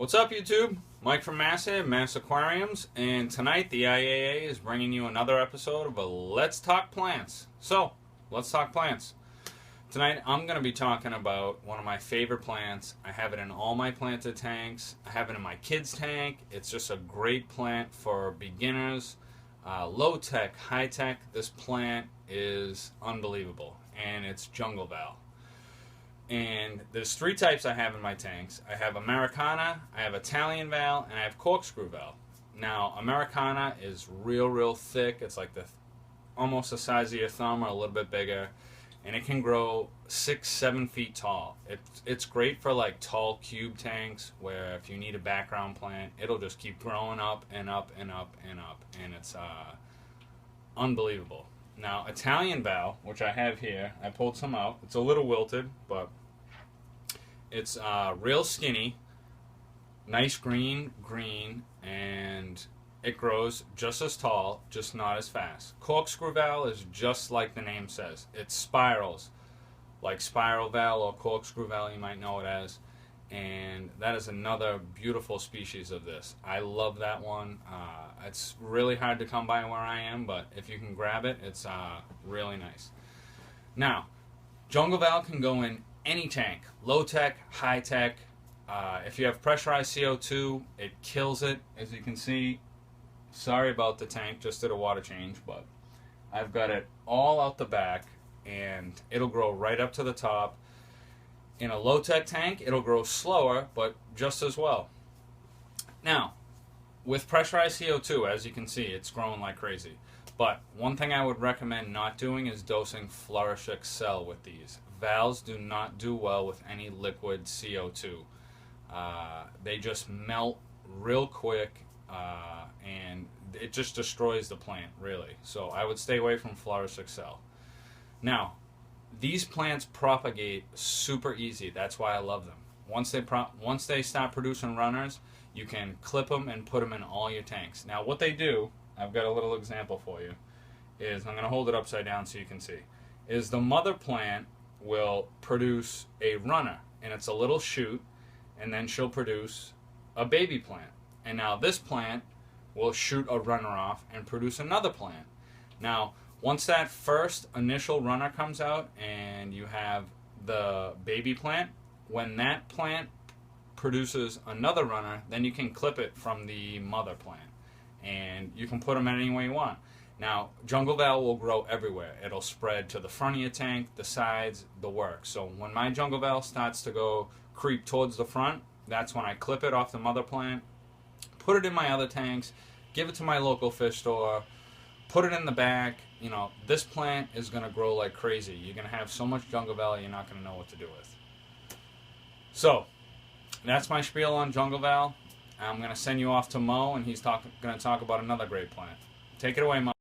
What's up, YouTube? Mike from Mass Aquariums, and tonight the IAA is bringing you another episode of a Let's Talk Plants. So, let's talk plants. Tonight I'm going to be talking about one of my favorite plants. I have it in all my planted tanks. I have it in my kids' tank. It's just a great plant for beginners, low tech, high tech. This plant is unbelievable, and it's Jungle Val. And there's three types I have in my tanks. I have Americana, I have Italian Val, and I have Corkscrew Bell. Now, Americana is real thick. It's like almost the size of your thumb or a little bit bigger. And it can grow 6-7 feet tall. It's great for like tall cube tanks where if you need a background plant, it'll just keep growing up and up and up and up. And it's unbelievable. Now, Italian Val, which I have here, I pulled some out. It's a little wilted, but it's real skinny, nice green, and it grows just as tall, just not as fast. Corkscrew Val is just like the name says. It spirals, like Spiral Val or Corkscrew Val, you might know it as. And that is another beautiful species of this. I love that one. It's really hard to come by where I am, but if you can grab it, it's really nice. Now, Jungle Val can go in any tank, low tech, high tech. If you have pressurized CO2, it kills it. As you can see, sorry about the tank, just did a water change, but I've got it all out the back, and it'll grow right up to the top. In a low-tech tank, it'll grow slower, but just as well. Now, with pressurized CO2, as you can see, it's growing like crazy. But one thing I would recommend not doing is dosing Flourish Excel with these. Vals do not do well with any liquid CO2. They just melt real quick, and it just destroys the plant, really. So I would stay away from Flourish Excel. Now, these plants propagate super easy. That's why I love them. Once they start producing runners, you can clip them and put them in all your tanks. Now, what they do, I've got a little example for you, is I'm going to hold it upside down so you can see, is the mother plant will produce a runner, and it's a little shoot, and then she'll produce a baby plant. And now this plant will shoot a runner off and produce another plant. Now, once that first initial runner comes out and you have the baby plant, when that plant produces another runner, then you can clip it from the mother plant. And you can put them any way you want. Now, Jungle Val will grow everywhere. It'll spread to the front of your tank, the sides, the works. So when my Jungle Val starts to creep towards the front, that's when I clip it off the mother plant, put it in my other tanks, give it to my local fish store, put it in the back. You know, this plant is going to grow like crazy. You're going to have so much Jungle Val, you're not going to know what to do with. So, that's my spiel on Jungle Val. I'm going to send you off to Mo, and he's going to talk about another great plant. Take it away, Mo.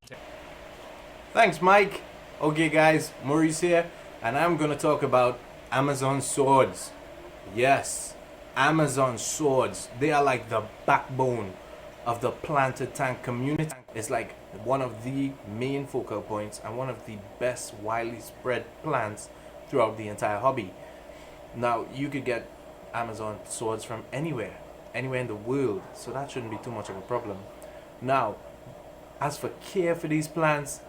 Thanks, Mike. Okay, guys, Maurice here, and I'm going to talk about Amazon swords. Yes, Amazon swords. They are like the backbone of the planted tank community. It's like one of the main focal points and one of the best widely spread plants throughout the entire hobby. Now, you could get Amazon swords from anywhere in the world, so that shouldn't be too much of a problem. Now, as for care for these plants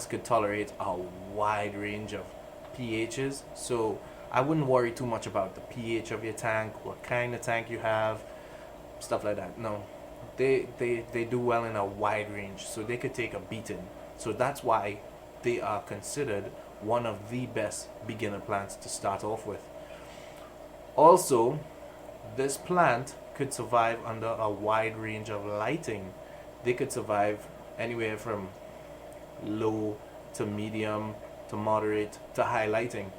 could tolerate a wide range of pHs, so I wouldn't worry too much about the pH of your tank, what kind of tank you have, stuff like that. No, they do well in a wide range, so they could take a beating. So that's why they are considered one of the best beginner plants to start off with. Also, this plant could survive under a wide range of lighting. They could survive anywhere from low to medium to moderate to high lighting,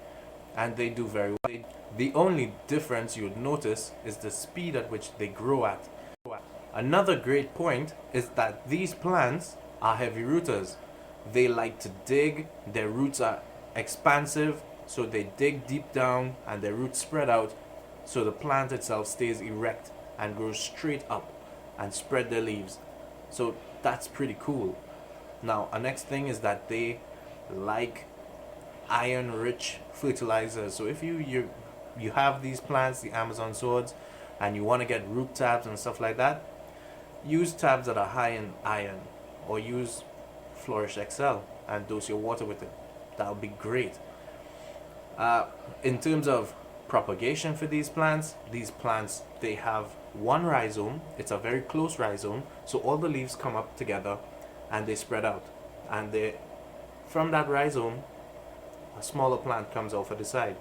and they do very well. The only difference you would notice is the speed at which they grow at. Another great point is that these plants are heavy rooters. They like to dig, their roots are expansive, so they dig deep down and their roots spread out, so the plant itself stays erect and grows straight up and spread their leaves. So that's pretty cool. Now, a next thing is that they like iron rich fertilizers. So if you have these plants, the Amazon swords, and you want to get root tabs and stuff like that, use tabs that are high in iron, or use Flourish XL and dose your water with it. That would be great. In terms of propagation for these plants, they have one rhizome. It's a very close rhizome, so all the leaves come up together and they spread out, and from that rhizome a smaller plant comes off at the side.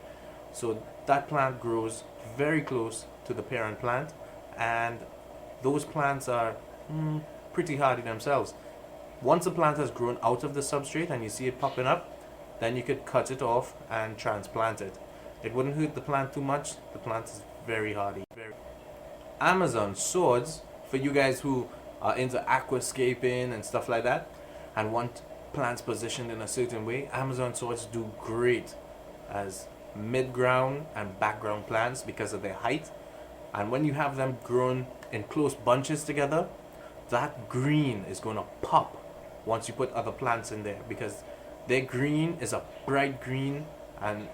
So that plant grows very close to the parent plant, and those plants are pretty hardy themselves. Once a plant has grown out of the substrate and you see it popping up, then you could cut it off and transplant it. It wouldn't hurt the plant too much. The plant is very hardy. Amazon swords, for you guys who are into aquascaping and stuff like that and want plants positioned in a certain way, Amazon swords do great as mid-ground and background plants because of their height. And when you have them grown in close bunches together, that green is going to pop once you put other plants in there, because their green is a bright green, and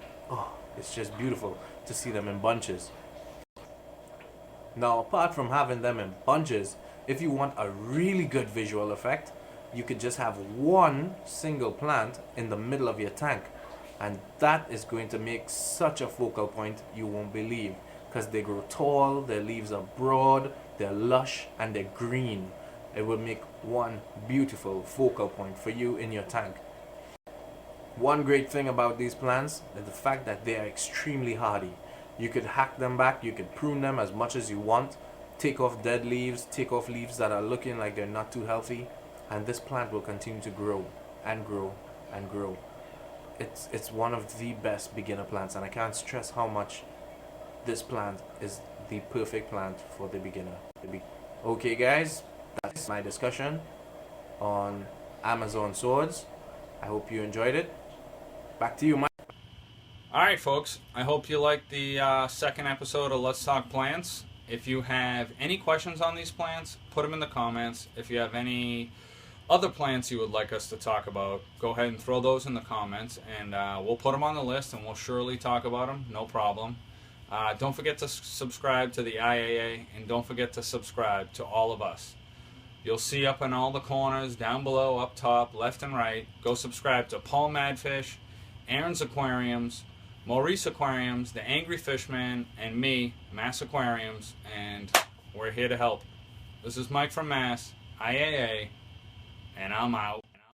it's just beautiful to see them in bunches. Now, apart from having them in bunches, if you want a really good visual effect, you could just have one single plant in the middle of your tank, and that is going to make such a focal point you won't believe, because they grow tall, their leaves are broad, they're lush, and they're green. It will make one beautiful focal point for you in your tank. One great thing about these plants is the fact that they are extremely hardy. You could hack them back, you could prune them as much as you want, take off dead leaves, take off leaves that are looking like they're not too healthy, and this plant will continue to grow and grow and grow. It's one of the best beginner plants, and I can't stress how much this plant is the perfect plant for the beginner. Okay guys, that's my discussion on Amazon swords. I hope you enjoyed it. Back to you, Mike. Alright folks, I hope you liked the second episode of Let's Talk Plants. If you have any questions on these plants, put them in the comments. If you have any other plants you would like us to talk about, go ahead and throw those in the comments, and we'll put them on the list and we'll surely talk about them, no problem. Don't forget to subscribe to the IAA, and don't forget to subscribe to all of us. You'll see up in all the corners, down below, up top, left and right, go subscribe to Paul Madfish, Aaron's Aquariums, Maurice Aquariums, The Angry Fishman, and me, Mass Aquariums, and we're here to help. This is Mike from Mass, IAA, and I'm out.